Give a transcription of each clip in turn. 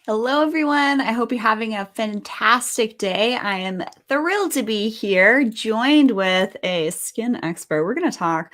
Hello, everyone. I hope you're having a fantastic day. I am thrilled to be here, joined with a skin expert. We're going to talk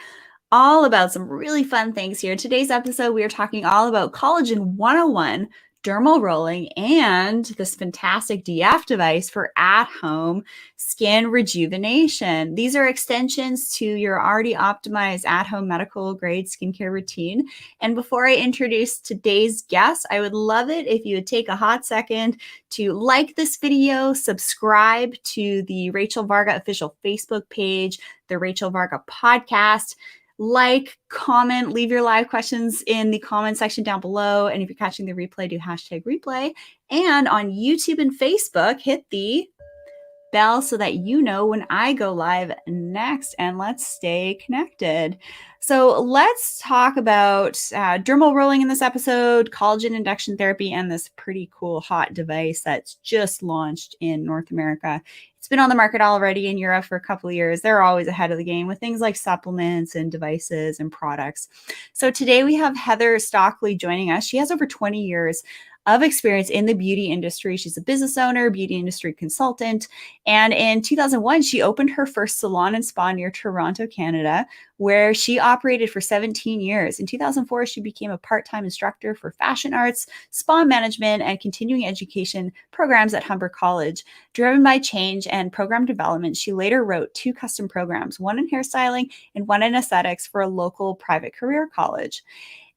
all about some really fun things here. Today's episode, we are talking all about Collagen 101, dermal rolling, and this fantastic DF device for at-home skin rejuvenation. These are extensions to your already optimized at-home medical grade skincare routine. And before I introduce today's guest, I would love it if you would take a hot second to like this video, subscribe to the Rachel Varga official Facebook page, the Rachel Varga podcast, like, comment, leave your live questions in the comment section down below. And if you're catching the replay, do hashtag replay. And on YouTube and Facebook, hit the bell so that you know when I go live next, and let's stay connected. So let's talk about dermal rolling in this episode, collagen induction therapy, and this pretty cool hot device that's just launched in North America. It's been on the market already in Europe for a couple of years. They're always ahead of the game with things like supplements and devices and products. So today we have Heather Stockley joining us. She has over 20 years of experience in the beauty industry. She's a business owner, beauty industry consultant. And in 2001, she opened her first salon and spa near Toronto, Canada, where she operated for 17 years. In 2004, she became a part-time instructor for fashion arts, spa management, and continuing education programs at Humber College. Driven by change and program development, she later wrote 2 custom programs, one in hairstyling and one in aesthetics for a local private career college.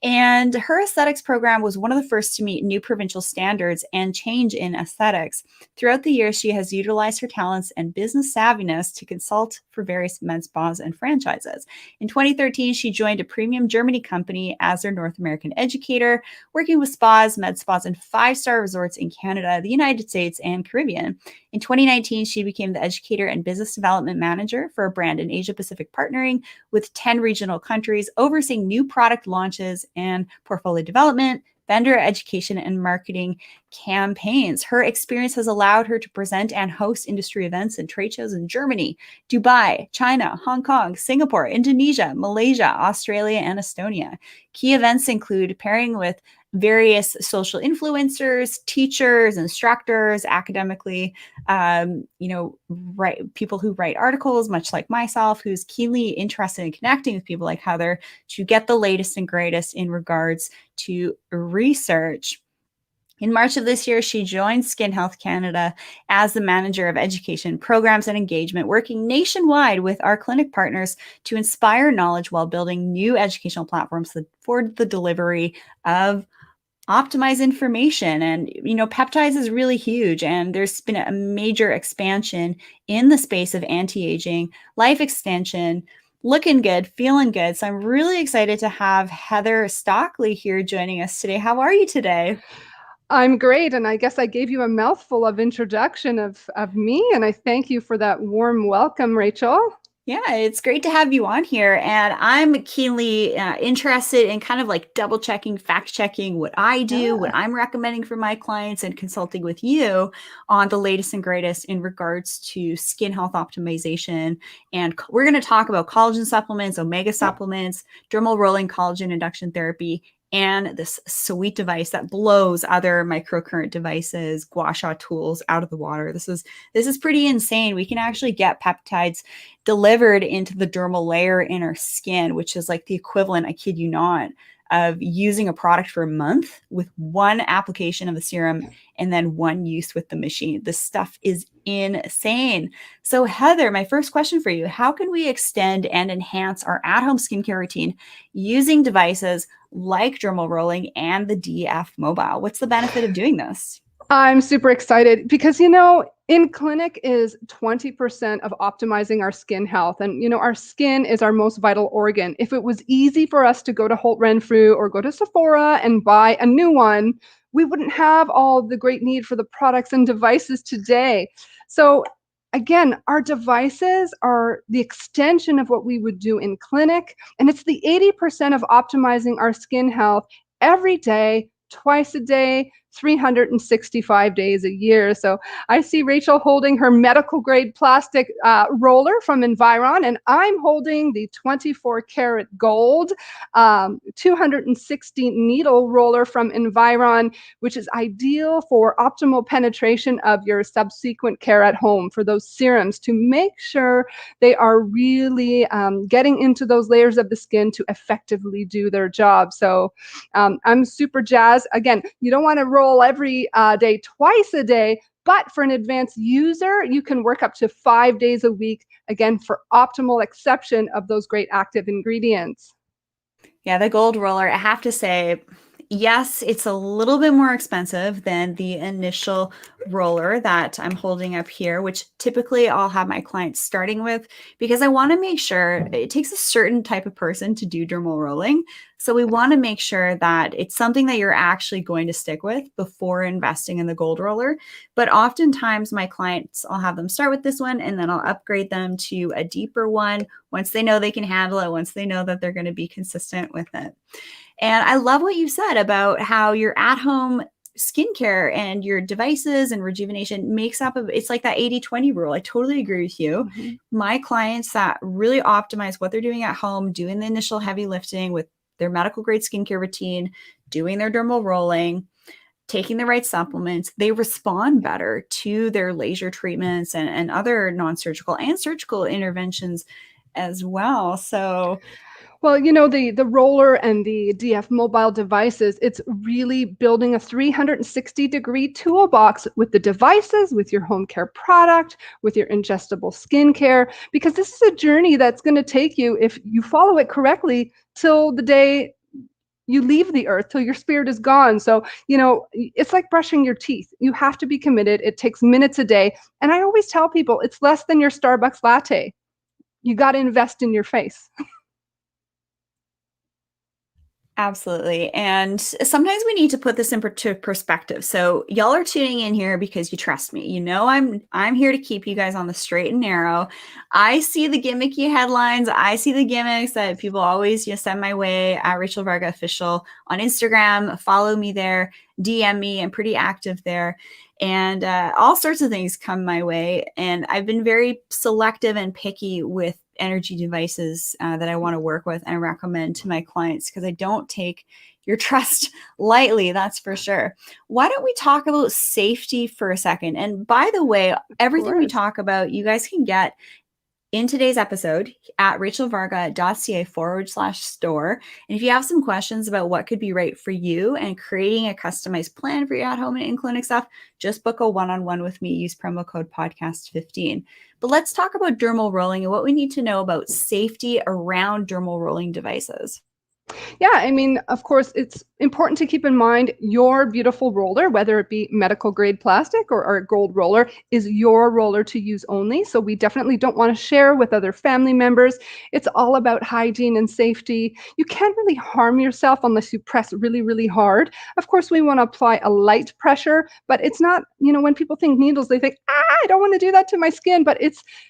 And her aesthetics program was one of the first to meet new provincial standards and change in aesthetics. Throughout the years, she has utilized her talents and business savviness to consult for various med spas and franchises. In 2013, she joined a premium Germany company as their North American educator, working with spas, med spas, and 5-star resorts in Canada, the United States, and Caribbean. In 2019, she became the educator and business development manager for a brand in Asia Pacific, partnering with 10 regional countries, overseeing new product launches and portfolio development, vendor education, and marketing campaigns. Her experience has allowed her to present and host industry events and trade shows in Germany, Dubai, China, Hong Kong, Singapore, Indonesia, Malaysia, Australia, and Estonia. Key events include pairing with various social influencers, teachers, instructors, academically, people who write articles, much like myself, who's keenly interested in connecting with people like Heather to get the latest and greatest in regards to research. In March of this year, she joined Skin Health Canada as the manager of education, programs, and engagement, working nationwide with our clinic partners to inspire knowledge while building new educational platforms for the delivery of optimize information. And, peptides is really huge. And there's been a major expansion in the space of anti-aging, life extension, looking good, feeling good. So I'm really excited to have Heather Stockley here joining us today. How are you today? I'm great. And I guess I gave you a mouthful of introduction of me. And I thank you for that warm welcome, Rachel. Yeah, it's great to have you on here. And I'm keenly interested in kind of like double checking, fact checking what I do, what Yeah. I'm recommending for my clients, and consulting with you on the latest and greatest in regards to skin health optimization. And we're going to talk about collagen supplements, omega supplements, dermal rolling collagen induction therapy, and this sweet device that blows other microcurrent devices, gua sha tools out of the water. This is pretty insane. We can actually get peptides delivered into the dermal layer in our skin, which is like the equivalent, I kid you not, of using a product for a month with one application of the serum and then one use with the machine. This stuff is insane. So Heather, my first question for you, how can we extend and enhance our at-home skincare routine using devices like dermal rolling and the DF mobile? What's the benefit of doing this? I'm super excited because, in clinic is 20% of optimizing our skin health. And, our skin is our most vital organ. If it was easy for us to go to Holt Renfrew or go to Sephora and buy a new one, we wouldn't have all the great need for the products and devices today. So again, our devices are the extension of what we would do in clinic. And it's the 80% of optimizing our skin health every day, twice a day, 365 days a year. So I see Rachel holding her medical grade plastic roller from Environ, and I'm holding the 24 karat gold 260 needle roller from Environ, which is ideal for optimal penetration of your subsequent care at home for those serums to make sure they are really getting into those layers of the skin to effectively do their job. So I'm super jazzed. Again, you don't want to roll every day, twice a day, but for an advanced user, you can work up to 5 days a week, again, for optimal exception of those great active ingredients. Yeah, the gold roller, I have to say, yes, it's a little bit more expensive than the initial roller that I'm holding up here, which typically I'll have my clients starting with because I want to make sure it takes a certain type of person to do dermal rolling. So we want to make sure that it's something that you're actually going to stick with before investing in the gold roller. But oftentimes my clients, I'll have them start with this one and then I'll upgrade them to a deeper one once they know they can handle it, once they know that they're going to be consistent with it. And I love what you said about how your at-home skincare and your devices and rejuvenation makes up of, it's like that 80-20 rule. I totally agree with you. Mm-hmm. My clients that really optimize what they're doing at home, doing the initial heavy lifting with their medical grade skincare routine, doing their dermal rolling, taking the right supplements, they respond better to their laser treatments and other non-surgical and surgical interventions as well. So well, you know, the roller and the DF mobile devices, it's really building a 360-degree toolbox with the devices, with your home care product, with your ingestible skincare, because this is a journey that's going to take you, if you follow it correctly, till the day you leave the earth, till your spirit is gone. So, you know, it's like brushing your teeth. You have to be committed. It takes minutes a day. And I always tell people it's less than your Starbucks latte. You got to invest in your face. absolutely. And sometimes we need to put this into perspective. So y'all are tuning in here because you trust me. You know I'm here to keep you guys on the straight and narrow. I see the gimmicky headlines. I see the gimmicks that people always send my way at Rachel Varga Official on Instagram. Follow me there, DM me. I'm pretty active there. And all sorts of things come my way. And I've been very selective and picky with energy devices that I want to work with and recommend to my clients because I don't take your trust lightly, that's for sure. Why don't we talk about safety for a second? And by the way, everything we talk about, you guys can get in today's episode at rachelvarga.ca/store. And if you have some questions about what could be right for you and creating a customized plan for your at-home and in-clinic stuff, just book a one-on-one with me. Use promo code podcast15. But let's talk about dermal rolling and what we need to know about safety around dermal rolling devices. Yeah, I mean, of course, it's important to keep in mind your beautiful roller, whether it be medical grade plastic or a gold roller, is your roller to use only. So we definitely don't want to share with other family members. It's all about hygiene and safety. You can't really harm yourself unless you press really, really hard. Of course, we want to apply a light pressure, but it's not, you know, when people think needles, they think, I don't want to do that to my skin, but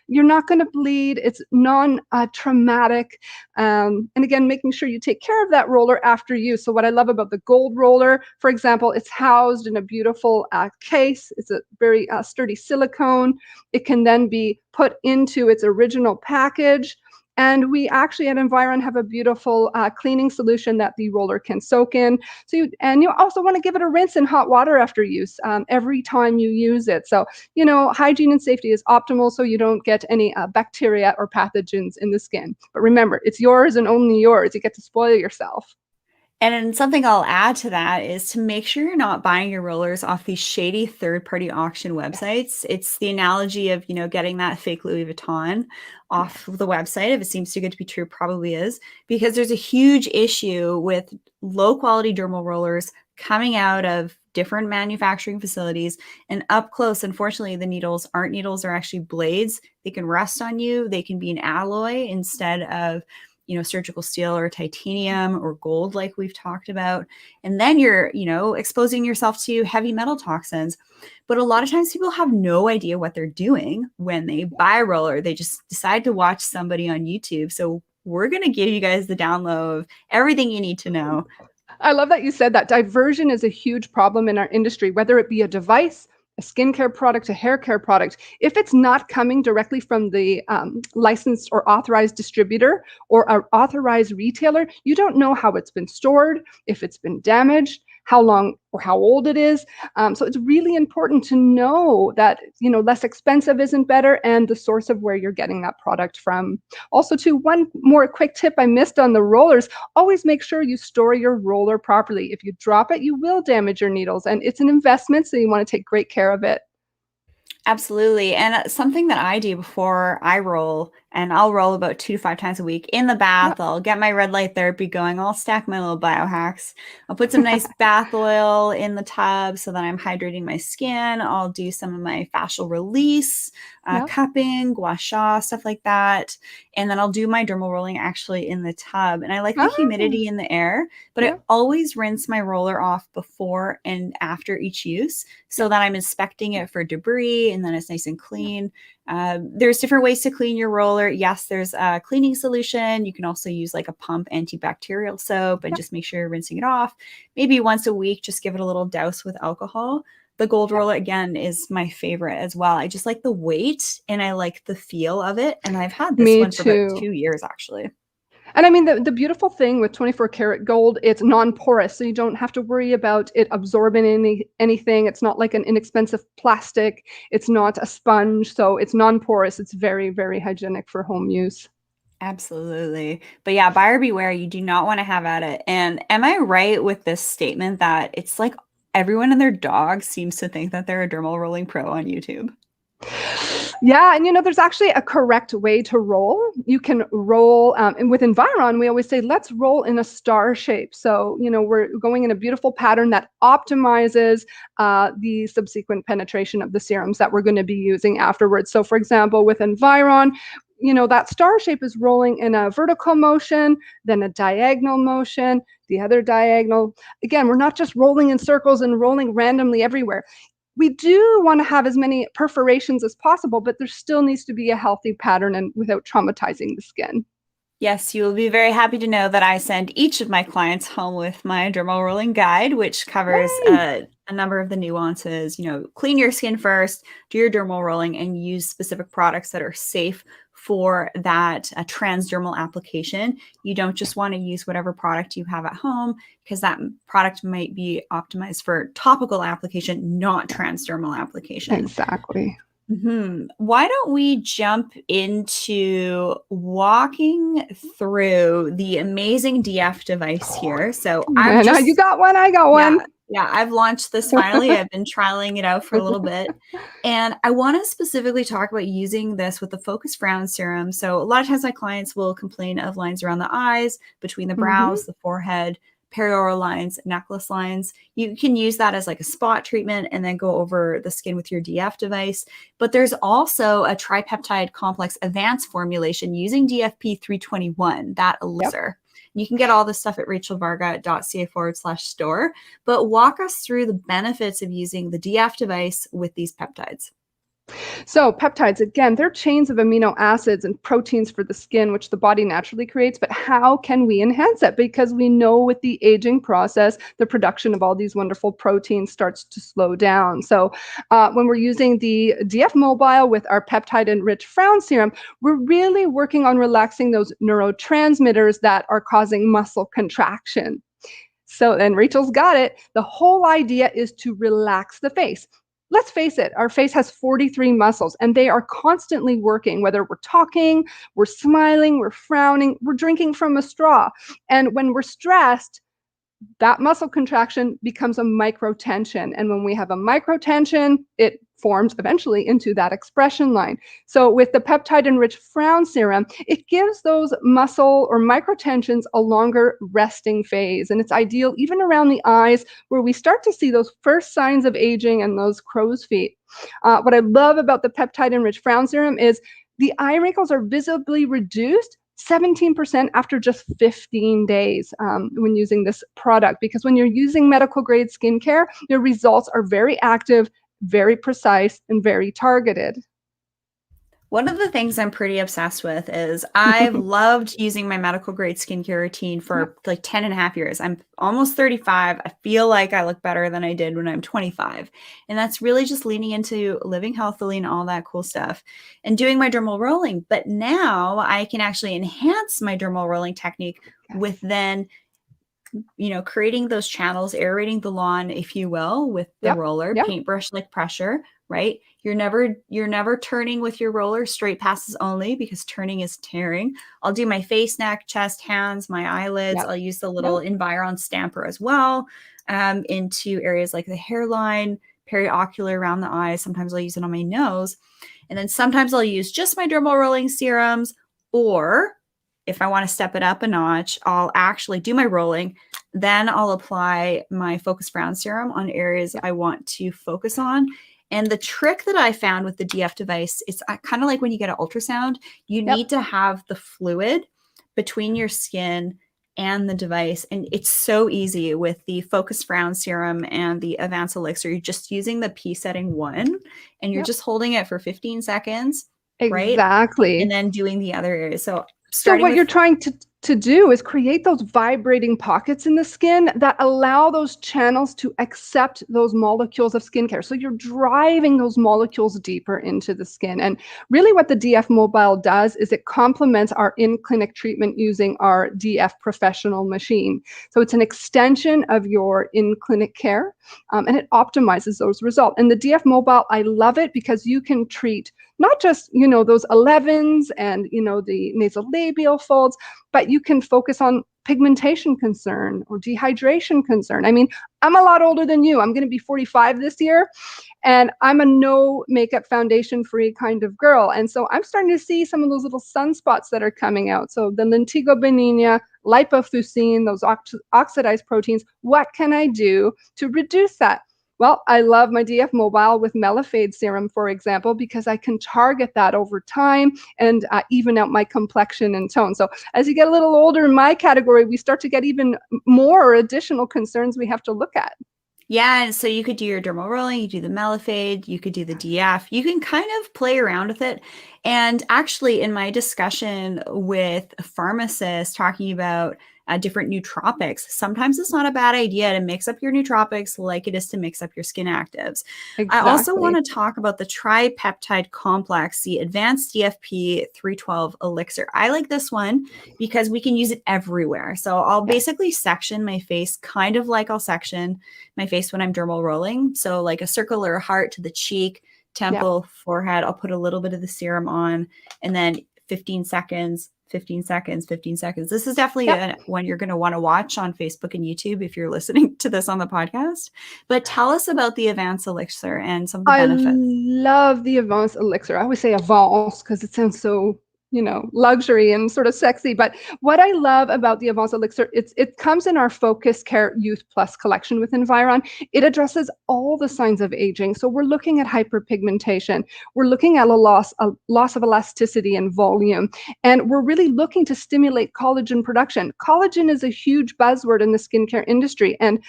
you're not going to bleed. It's non-traumatic. And again, making sure you take care of that roller after use. So what I love about the gold roller, for example, it's housed in a beautiful case. It's a very sturdy silicone. It can then be put into its original package. And we actually at Environ have a beautiful cleaning solution that the roller can soak in. So you also want to give it a rinse in hot water after use every time you use it. So, you know, hygiene and safety is optimal so you don't get any bacteria or pathogens in the skin. But remember, it's yours and only yours. You get to spoil yourself. And then something I'll add to that is to make sure you're not buying your rollers off these shady third-party auction websites. It's the analogy of, getting that fake Louis Vuitton off of the website. If it seems too good to be true, probably is, because there's a huge issue with low-quality dermal rollers coming out of different manufacturing facilities and up close. Unfortunately, the needles aren't needles, they're actually blades. They can rust on you. They can be an alloy instead of surgical steel or titanium or gold, like we've talked about. And then you're, exposing yourself to heavy metal toxins. But a lot of times people have no idea what they're doing when they buy a roller. They just decide to watch somebody on YouTube. So we're going to give you guys the download of everything you need to know. I love that you said that. Diversion is a huge problem in our industry, whether it be a device, a skincare product, a hair care product. If it's not coming directly from the licensed or authorized distributor or an authorized retailer, you don't know how it's been stored, if it's been damaged, how long or how old it is. So it's really important to know that, less expensive isn't better, and the source of where you're getting that product from. Also, too, one more quick tip I missed on the rollers: always make sure you store your roller properly. If you drop it, you will damage your needles, and it's an investment, so you want to take great care of it. Absolutely. And something that I do before I roll, and I'll roll about 2 to 5 times a week in the Yeah. bath. I'll get my red light therapy going. I'll stack my little biohacks. I'll put some nice bath oil in the tub so that I'm hydrating my skin. I'll do some of my fascial release, Yeah. cupping, gua sha, stuff like that. And then I'll do my dermal rolling actually in the tub. And I like the Ah, humidity in the air, but I yeah. always rinse my roller off before and after each use Yeah. so that I'm inspecting it for debris and then it's nice and clean. There's different ways to clean your roller. Yes, there's a cleaning solution. You can also use like a pump antibacterial soap and Yeah. just make sure you're rinsing it off. Maybe once a week, just give it a little douse with alcohol. The gold Yeah. roller, again, is my favorite as well. I just like the weight and I like the feel of it. And I've had this Me one for about too. 2 years actually. And I mean, the beautiful thing with 24 karat gold, it's non-porous, so you don't have to worry about it absorbing anything. It's not like an inexpensive plastic. It's not a sponge, so it's non-porous. It's very, very hygienic for home use. Absolutely. But yeah, buyer beware. You do not want to have at it. And am I right with this statement that it's like everyone and their dog seems to think that they're a dermal rolling pro on YouTube? Yeah, and there's actually a correct way to roll. You can roll, and with Environ, we always say, let's roll in a star shape. So, we're going in a beautiful pattern that optimizes the subsequent penetration of the serums that we're going to be using afterwards. So, for example, with Environ, that star shape is rolling in a vertical motion, then a diagonal motion, the other diagonal. Again, we're not just rolling in circles and rolling randomly everywhere. We do want to have as many perforations as possible, but there still needs to be a healthy pattern and without traumatizing the skin. Yes, you will be very happy to know that I send each of my clients home with my dermal rolling guide, which covers Yay! a number of the nuances. Clean your skin first, do your dermal rolling, and use specific products that are safe for that transdermal application. You don't just want to use whatever product you have at home because that product might be optimized for topical application, not transdermal application. Exactly. Why don't we jump into walking through the amazing DF device here? So I've And you just, got one, I got yeah, one. yeah, I've launched this finally. I've been trialing it out for a little bit. And I want to specifically talk about using this with the Focus Frown Serum. So a lot of times my clients will complain of lines around the eyes, between the Mhm. brows, the forehead, perioral lines, necklace lines. You can use that as like a spot treatment and then go over the skin with your DF device. But there's also a tripeptide complex Avance formulation using DFP 321, that Yep. elixir. You can get all this stuff at rachelvarga.ca/store. But walk us through the benefits of using the DF device with these peptides. So peptides, again, they're chains of amino acids and proteins for the skin, which the body naturally creates. But how can we enhance that? Because we know with the aging process, the production of all these wonderful proteins starts to slow down. So when we're using the DF Mobile with our peptide-enriched frown serum, we're really working on relaxing those neurotransmitters that are causing muscle contraction. So, and Rachel's got it. The whole idea is to relax the face. Let's face it, our face has 43 muscles and they are constantly working, whether we're talking, we're smiling, we're frowning, we're drinking from a straw. And when we're stressed, that muscle contraction becomes a microtension. And when we have a microtension, it forms eventually into that expression line. So with the peptide-enriched frown serum, it gives those muscle or microtensions a longer resting phase. And it's ideal even around the eyes where we start to see those first signs of aging and those crow's feet. What I love about the peptide-enriched frown serum is the eye wrinkles are visibly reduced 17% after just 15 days when using this product. Because when you're using medical grade skincare, your results are very active, very precise, and very targeted. One of the things I'm pretty obsessed with is I've loved using my medical grade skincare routine Yep. for like 10 and a half years. I'm almost 35. I feel like I look better than I did when I'm 25. And that's really just leaning into living healthily and all that cool stuff and doing my dermal rolling. But now I can actually enhance my dermal rolling technique with Yes. then creating those channels, aerating the lawn, if you will, with the Yep. roller, Yep. paintbrush like pressure, right? You're never turning with your roller, straight passes only because turning is tearing. I'll do my face, neck, chest, hands, my eyelids. Yep. I'll use the Yep. little Environ stamper as well, into areas like the hairline, periocular around the eyes. Sometimes I'll use it on my nose. And then sometimes I'll use just my dermal rolling serums, or if I want to step it up a notch, I'll actually do my rolling. Then I'll apply my Focus Brown Serum on areas Yep. I want to focus on. And the trick that I found with the DF device, it's kind of like when you get an ultrasound, you Yep. need to have the fluid between your skin and the device. And it's so easy with the Focus Brown Serum and the Advanced Elixir. You're just using the P setting 1 and you're Yep. just holding it for 15 seconds, right? And Exactly. then doing the other areas. So So starting what you're with trying to do is create those vibrating pockets in the skin that allow those channels to accept those molecules of skincare. So you're driving those molecules deeper into the skin. And really what the DF Mobile does is it complements our in-clinic treatment using our DF Professional machine. So it's an extension of your in-clinic care, and it optimizes those results. And the DF Mobile, I love it because you can treat not just, those 11s and, the nasolabial folds, but you can focus on pigmentation concern or dehydration concern. I mean, I'm a lot older than you. I'm going to be 45 this year, and I'm a no makeup foundation free kind of girl. And so I'm starting to see some of those little sunspots that are coming out. So the lentigo benigna, lipofuscin, those oxidized proteins, what can I do to reduce that? Well, I love my DF Mobile with Melifade serum, for example, because I can target that over time and even out my complexion and tone. So as you get a little older in my category, we start to get even more additional concerns we have to look at. Yeah, and so you could do your dermal rolling, you do the Melifade, you could do the DF. You can kind of play around with it. And actually, in my discussion with pharmacists talking about different nootropics, sometimes it's not a bad idea to mix up your nootropics like it is to mix up your skin actives. I also want Exactly. to talk about the Tri-Peptide complex, the Advanced DFP 312 Elixir. I like this one because we can use it everywhere. So I'll Yeah. basically section my face kind of like I'll section my face when I'm dermal rolling. So like a circle or a heart to the cheek, Yeah. temple, forehead. I'll put a little bit of the serum on and then 15 seconds, 15 seconds, 15 seconds. This is definitely Yep. one you're going to want to watch on Facebook and YouTube if you're listening to this on the podcast. But tell us about the Avance Elixir and some of the I benefits. love the Avance Elixir. I always say Avance because it sounds so, luxury and sort of sexy. But what I love about the Avance Elixir, it comes in our Focus Care Youth Plus collection with Environ. It addresses all the signs of aging. So we're looking at hyperpigmentation. We're looking at a loss of elasticity and volume. And we're really looking to stimulate collagen production. Collagen is a huge buzzword in the skincare industry. And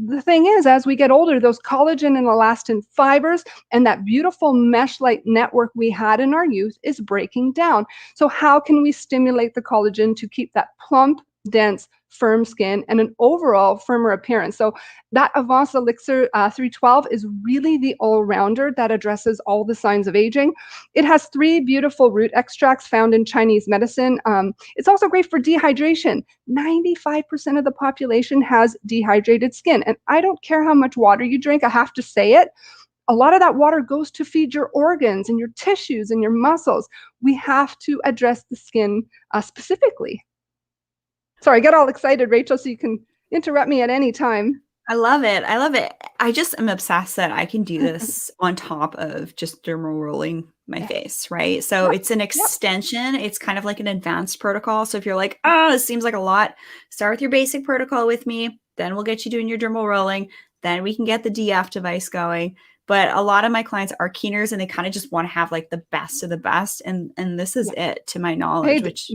the thing is, as we get older, those collagen and elastin fibers and that beautiful mesh-like network we had in our youth is breaking down. So how can we stimulate the collagen to keep that plump, dense, firm skin and an overall firmer appearance? So that Avance Elixir 312 is really the all-rounder that addresses all the signs of aging. It has 3 beautiful root extracts found in Chinese medicine. It's also great for dehydration. 95% of the population has dehydrated skin. And I don't care how much water you drink, I have to say it. A lot of that water goes to feed your organs and your tissues and your muscles. We have to address the skin specifically. Sorry, I get all excited, Rachel, so you can interrupt me at any time. I love it. I love it. I just am obsessed that I can do this on top of just dermal rolling my Yes. face, right? So Yep. it's an Yep. extension. It's kind of like an advanced protocol. So if you're like, oh, this seems like a lot, start with your basic protocol with me. Then we'll get you doing your dermal rolling. Then we can get the DF device going. but a lot of my clients are keeners and they kind of just want to have like the best of the best. And this is Yeah. it to my knowledge, Hey, which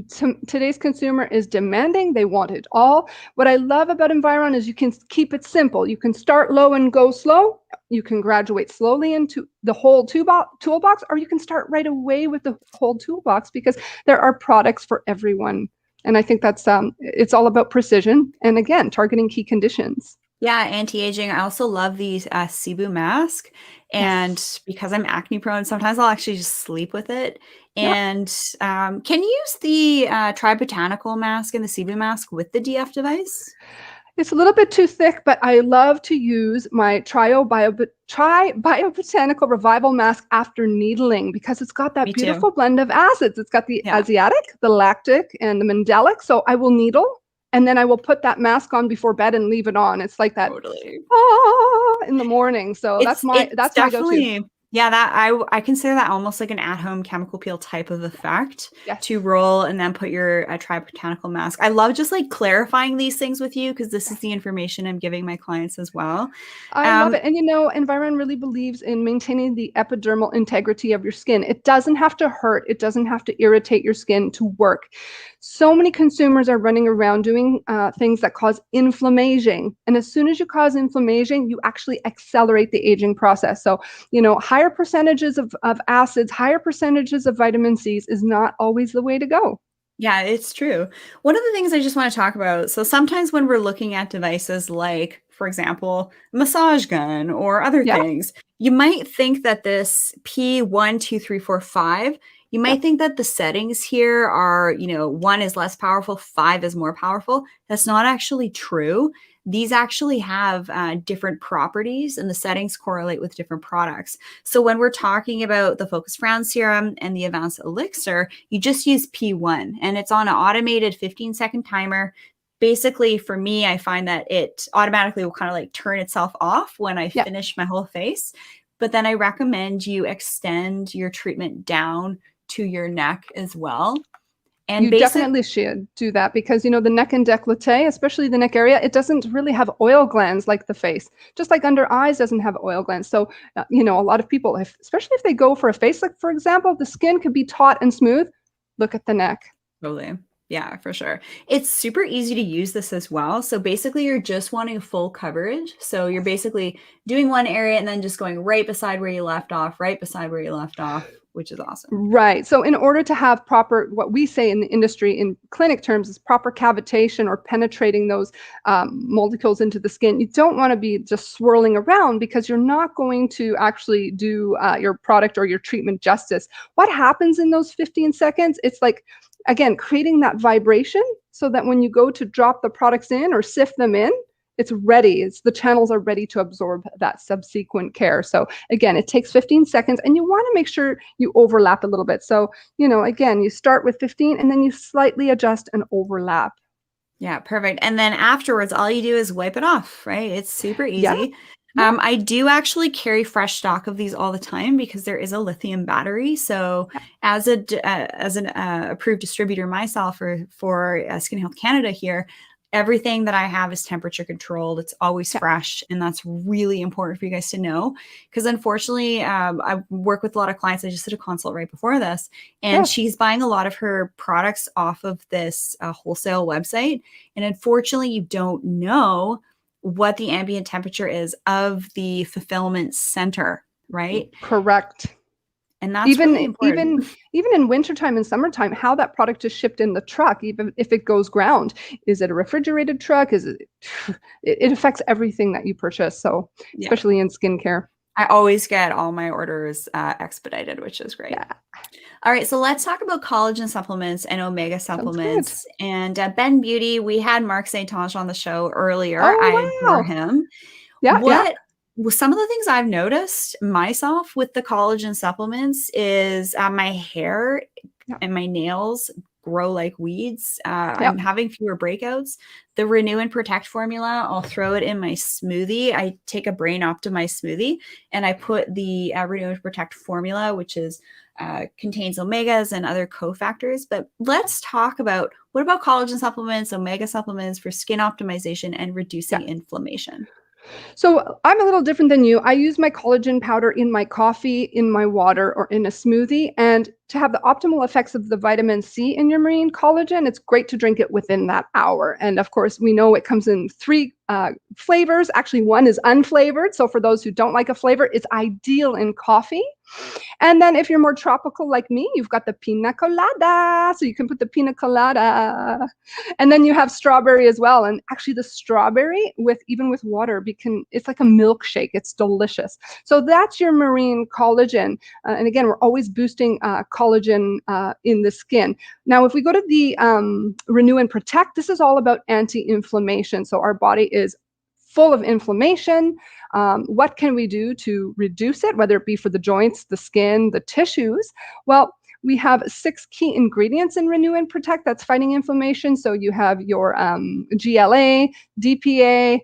today's consumer is demanding. They want it all. What I love about Environ is you can keep it simple. You can start low and go slow. You can graduate slowly into the whole toolbox, or you can start right away with the whole toolbox because there are products for everyone. And I think that's it's all about precision and again, targeting key conditions. yeah, anti-aging. I also love the Cebu mask. And Yes. because I'm acne prone, sometimes I'll actually just sleep with it. Yep. And can you use the Tri-Botanical mask and the Cebu mask with the DF device? It's a little bit too thick, but I love to use my Tri-Biobotanical Revival Mask after needling because it's got that Me too. beautiful blend of acids. It's got the Yeah, Asiatic, the lactic, and the mandelic. So I will needle and then I will put that mask on before bed and leave it on. It's like that totally. in the morning. So It's that's my go-to. definitely, yeah, that I consider that almost like an at-home chemical peel type of effect to Yes. roll and then put your Tri-Botanical mask. I love just like clarifying these things with you because this is the Yes. information I'm giving my clients as well. I love Um, it. And Environ really believes in maintaining the epidermal integrity of your skin. It doesn't have to hurt, it doesn't have to irritate your skin to work. So many consumers are running around doing things that cause inflammation. And as soon as you cause inflammation, you actually accelerate the aging process. So, higher percentages of acids, higher percentages of vitamin C's is not always the way to go. Yeah, it's true. One of the things I just want to talk about, so sometimes when we're looking at devices like, for example, massage gun or other Yeah, things, you might think that this P1, 2, 3, 4, 5, you yeah. might think that the settings here are, 1 is less powerful, 5 is more powerful. That's not actually true. These actually have different properties and the settings correlate with different products. So when we're talking about the Focus Frown Serum and the Advanced Elixir, you just use P1 and it's on an automated 15-second timer. Basically, for me, I find that it automatically will kind of like turn itself off when I Yeah. finish my whole face. But then I recommend you extend your treatment down to your neck as well. And You basic, definitely should do that because the neck and décolleté, especially the neck area, it doesn't really have oil glands like the face. Just like under eyes doesn't have oil glands. So, a lot of people, especially if they go for a facelift, for example, the skin could be taut and smooth. Look at the neck. totally. Yeah, for sure. It's super easy to use this as well. So basically, you're just wanting full coverage. So you're basically doing one area and then just going right beside where you left off, right beside where you left off, which is awesome. Right. So in order to have proper, what we say in the industry in clinic terms is proper cavitation or penetrating those molecules into the skin, you don't want to be just swirling around because you're not going to actually do your product or your treatment justice. What happens in those 15 seconds? It's like, again, creating that vibration so that when you go to drop the products in or sift them in, it's ready. The channels are ready to absorb that subsequent care. So again, it takes 15 seconds and you want to make sure you overlap a little bit. So, again, you start with 15 and then you slightly adjust and overlap. Yeah, perfect. And then afterwards, all you do is wipe it off, right? It's super Yeah, easy. yeah, I do actually carry fresh stock of these all the time because there is a lithium battery. So, yeah, as an approved distributor myself for Skin Health Canada here, everything that I have is temperature controlled. It's always yeah, fresh, and that's really important for you guys to know. Because unfortunately, I work with a lot of clients. I just did a consult right before this, and yes. she's buying a lot of her products off of this wholesale website. And unfortunately, you don't know what the ambient temperature is of the fulfillment center, right? Correct. And that's really Even important. even even in wintertime and summertime, how that product is shipped in the truck, even if it goes ground, is it a refrigerated truck? Is it? It affects everything that you purchase. So Yeah. especially in skincare. I always get all my orders expedited, which is great. Yeah, All right, so let's talk about collagen supplements and omega sounds good. supplements. And Ben Beauty, we had Mark St. Ange on the show earlier. I Oh adore wow. him. Yeah, yeah, What some of the things I've noticed myself with the collagen supplements is my hair yeah, and my nails grow like weeds. yeah, I'm having fewer breakouts. The Renew and Protect formula, I'll throw it in my smoothie. I take a brain optimized smoothie and I put the Renew and Protect formula, which is contains omegas and other cofactors. But let's talk about what about collagen supplements, omega supplements for skin optimization and yeah. reducing inflammation? So I'm a little different than you. I use my collagen powder in my coffee, in my water, or in a smoothie. And to have the optimal effects of the vitamin C in your marine collagen, it's great to drink it within that hour. And of course, we know it comes in three flavors. Actually, one is unflavored. So for those who don't like a flavor, it's ideal in coffee. And then if you're more tropical like me, you've got the pina colada. So you can put the pina colada. And then you have strawberry as well. And actually the strawberry with even with water, it's like a milkshake. It's delicious. So that's your marine collagen. And again, we're always boosting collagen in the skin. Now, if we go to the Renew and Protect, this is all about anti-inflammation. So our body is full of inflammation. What can we do to reduce it, whether it be for the joints, the skin, the tissues? Well, we have 6 key ingredients in Renew and Protect that's fighting inflammation. So you have your GLA, DPA,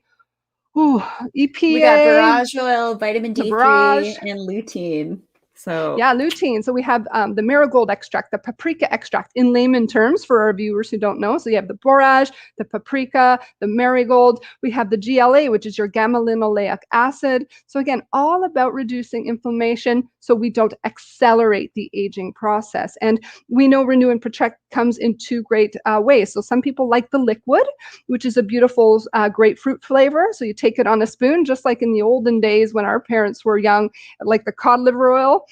We got EPA, borage oil, vitamin the borage. D3, and lutein. So Yeah, lutein. So we have the marigold extract, the paprika extract in layman terms for our viewers who don't know. So you have the borage, the paprika, the marigold. We have the GLA, which is your gamma linoleic acid. So again, all about reducing inflammation so we don't accelerate the aging process. And we know Renew and Protect comes in 2 great ways. So some people like the liquid, which is a beautiful grapefruit flavor. So you take it on a spoon, just like in the olden days when our parents were young, like the cod liver oil.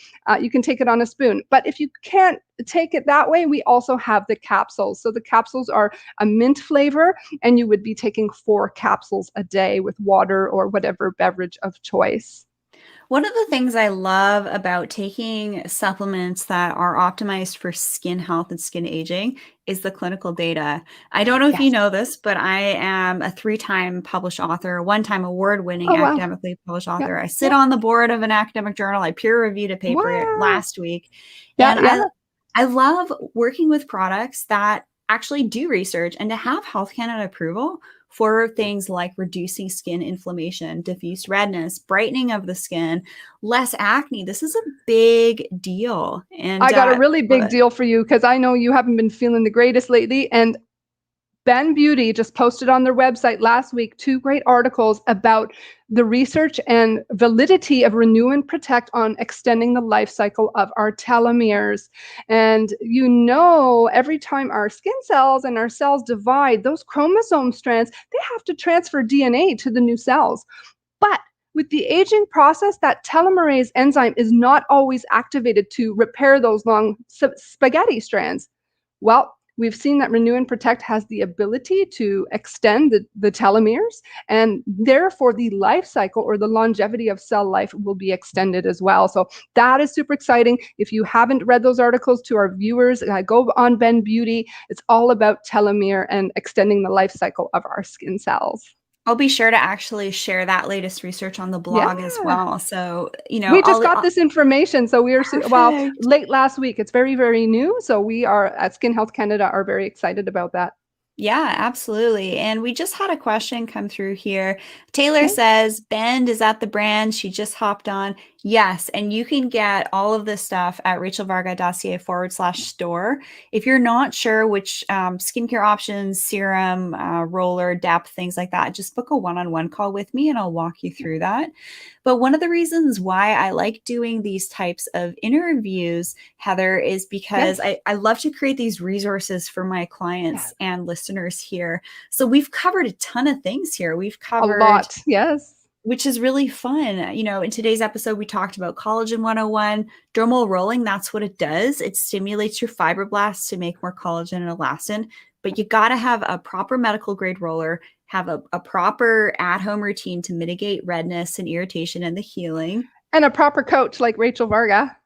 You can take it on a spoon. But if you can't take it that way, we also have the capsules. So the capsules are a mint flavor, and you would be taking 4 capsules a day with water or whatever beverage of choice. one of the things I love about taking supplements that are optimized for skin health and skin aging is the clinical data. I don't know if you Yes. know this, but I am a 3-time published author, 1-time award-winning Oh, wow. academically published Yeah. author. I sit Yeah. on the board of an academic journal. I peer reviewed a paper Wow. last week. Yeah. And Yeah. I love working with products that actually do research and to have Health Canada approval for things like reducing skin inflammation, diffuse redness, brightening of the skin, less acne. This is a big deal. And I got a really love big it. deal for you because I know you haven't been feeling the greatest lately. And Ben Beauty just posted on their website last week 2 great articles about the research and validity of Renew and Protect on extending the life cycle of our telomeres. And every time our skin cells and our cells divide, those chromosome strands, they have to transfer DNA to the new cells. But with the aging process, that telomerase enzyme is not always activated to repair those long spaghetti strands. Well, we've seen that Renew and Protect has the ability to extend the telomeres, and therefore the life cycle or the longevity of cell life will be extended as well. So that is super exciting. If you haven't read those articles, to our viewers, go on Ben Beauty. It's all about telomere and extending the life cycle of our skin cells. I'll be sure to actually share that latest research on the Yeah. blog as well. So, We just got I'll this information. So we are, perfect. late last week. It's very, very new. So we are at Skin Health Canada are very excited about that. Yeah, absolutely. And we just had a question come through here. Taylor Okay. says, Bend, is that the brand? She just hopped on. Yes. And you can get all of this stuff at rachelvarga.ca/store. If you're not sure which skincare options, serum, roller, depth, things like that, just book a one-on-one call with me and I'll walk you through that. But one of the reasons why I like doing these types of interviews, Heather, is because Yes. I love to create these resources for my clients Yeah. and listeners here. So we've covered a ton of things here. We've A covered, lot. Yes. which is really fun. In today's episode, we talked about collagen 101, dermal rolling. That's what it does. It stimulates your fibroblasts to make more collagen and elastin. But you got to have a proper medical grade roller, have a proper at-home routine to mitigate redness and irritation and the healing. And a proper coach like Rachel Varga.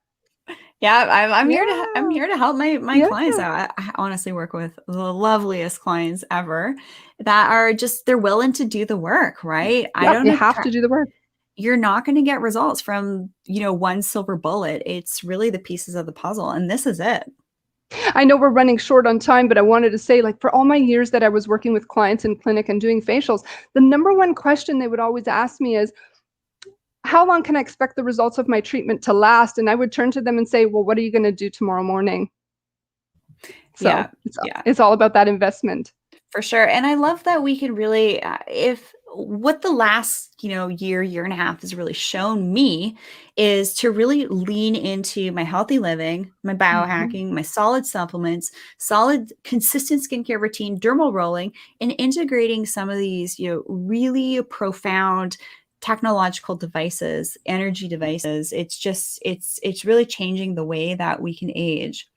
Yeah, I'm Yeah. here to help my Yeah. clients out. I honestly work with the loveliest clients ever that are just they're willing to do the work, right? I Yep. don't You have attra- to do the work. You're not going to get results from, one silver bullet. It's really the pieces of the puzzle, and this is it. I know we're running short on time, but I wanted to say, like, for all my years that I was working with clients in clinic and doing facials, the number one question they would always ask me is, how long can I expect the results of my treatment to last? And I would turn to them and say, well, what are you going to do tomorrow morning? So Yeah. Yeah. it's all about that investment. For sure. And I love that we can really, if what the last, year and a half has really shown me is to really lean into my healthy living, my Mhm. biohacking, my solid supplements, solid consistent skincare routine, dermal rolling, and integrating some of these, really profound technological devices, energy devices. It's really changing the way that we can age.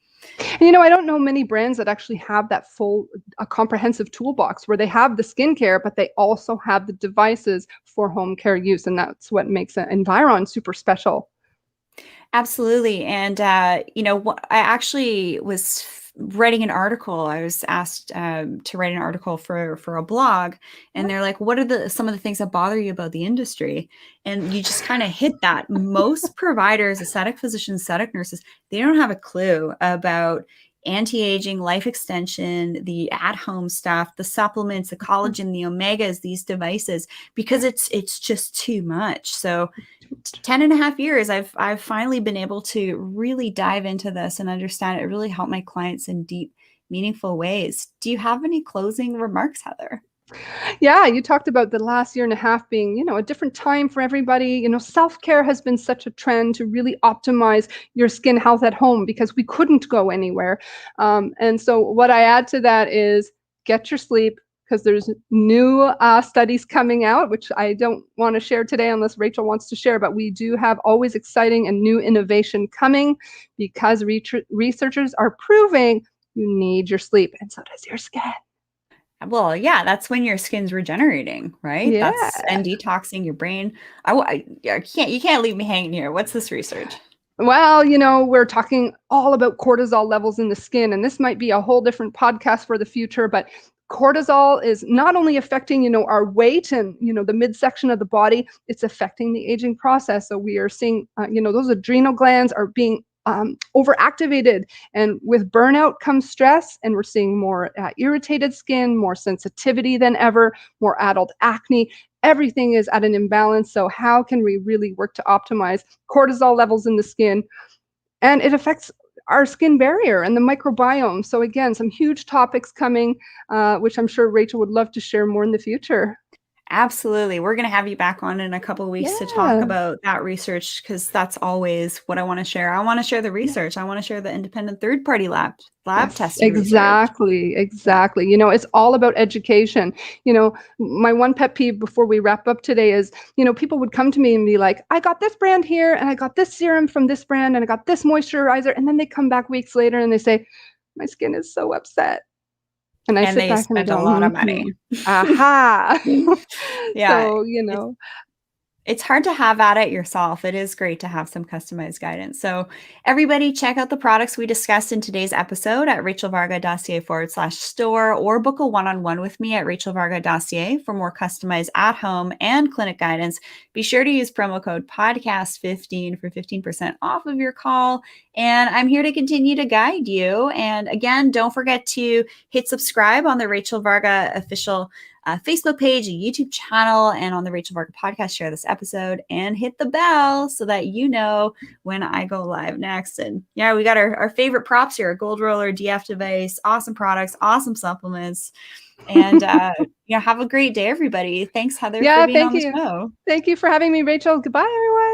And, I don't know many brands that actually have that full, a comprehensive toolbox where they have the skincare, but they also have the devices for home care use, and that's what makes Environ super special. Absolutely. And, I actually was writing an article. I was asked to write an article for a blog, and they're like, "What are some of the things that bother you about the industry?" And you just kind of hit that. Most providers, aesthetic physicians, aesthetic nurses, they don't have a clue about anti-aging, life extension, the at-home stuff, the supplements, the collagen, the omegas, these devices, because it's just too much. So 10 and a half years, I've finally been able to really dive into this and understand it. Really helped my clients in deep, meaningful ways. Do you have any closing remarks, Heather? Yeah, you talked about the last year and a half being, a different time for everybody. Self-care has been such a trend to really optimize your skin health at home because we couldn't go anywhere. And so what I add to that is get your sleep, because there's new studies coming out, which I don't want to share today unless Rachel wants to share, but we do have always exciting and new innovation coming because researchers are proving you need your sleep, and so does your skin. Well, yeah, that's when your skin's regenerating, right? That's Yeah. and detoxing your brain. You can't leave me hanging here. What's this research? Well, we're talking all about cortisol levels in the skin, and this might be a whole different podcast for the future, but cortisol is not only affecting, our weight and, the midsection of the body, it's affecting the aging process. So we are seeing, those adrenal glands are being overactivated, and with burnout comes stress, and we're seeing more irritated skin, more sensitivity than ever, more adult acne. Everything is at an imbalance. So how can we really work to optimize cortisol levels in the skin? And it affects our skin barrier and the microbiome. So again, some huge topics coming, which I'm sure Rachel would love to share more in the future. Absolutely. We're going to have you back on in a couple of weeks to talk Yeah. about that research because that's always what I want to share. I want to share the research. I want to share the independent third-party lab Yes, tested research. exactly, Yeah. exactly. It's all about education. My one pet peeve before we wrap up today is, people would come to me and be like, I got this brand here, and I got this serum from this brand, and I got this moisturizer. And then they come back weeks later and they say, my skin is so upset. And I And sit they back and I spent a go, lot of money. aha. Yeah. So, It's hard to have at it yourself. It is great to have some customized guidance. So, everybody, check out the products we discussed in today's episode at rachelvarga.ca/store or book a one on one with me at rachelvarga.ca for more customized at home and clinic guidance. Be sure to use promo code podcast15 for 15% off of your call. And I'm here to continue to guide you. And again, don't forget to hit subscribe on the Rachel Varga official Facebook page, a YouTube channel, and on the Rachel Varga podcast. Share this episode and hit the bell so that you know when I go live next. And yeah, we got our favorite props here: a gold roller, DF device, awesome products, awesome supplements. And have a great day, everybody. Thanks, Heather, for yeah, being thank on the you. show. Thank you for having me, Rachel. Goodbye, everyone.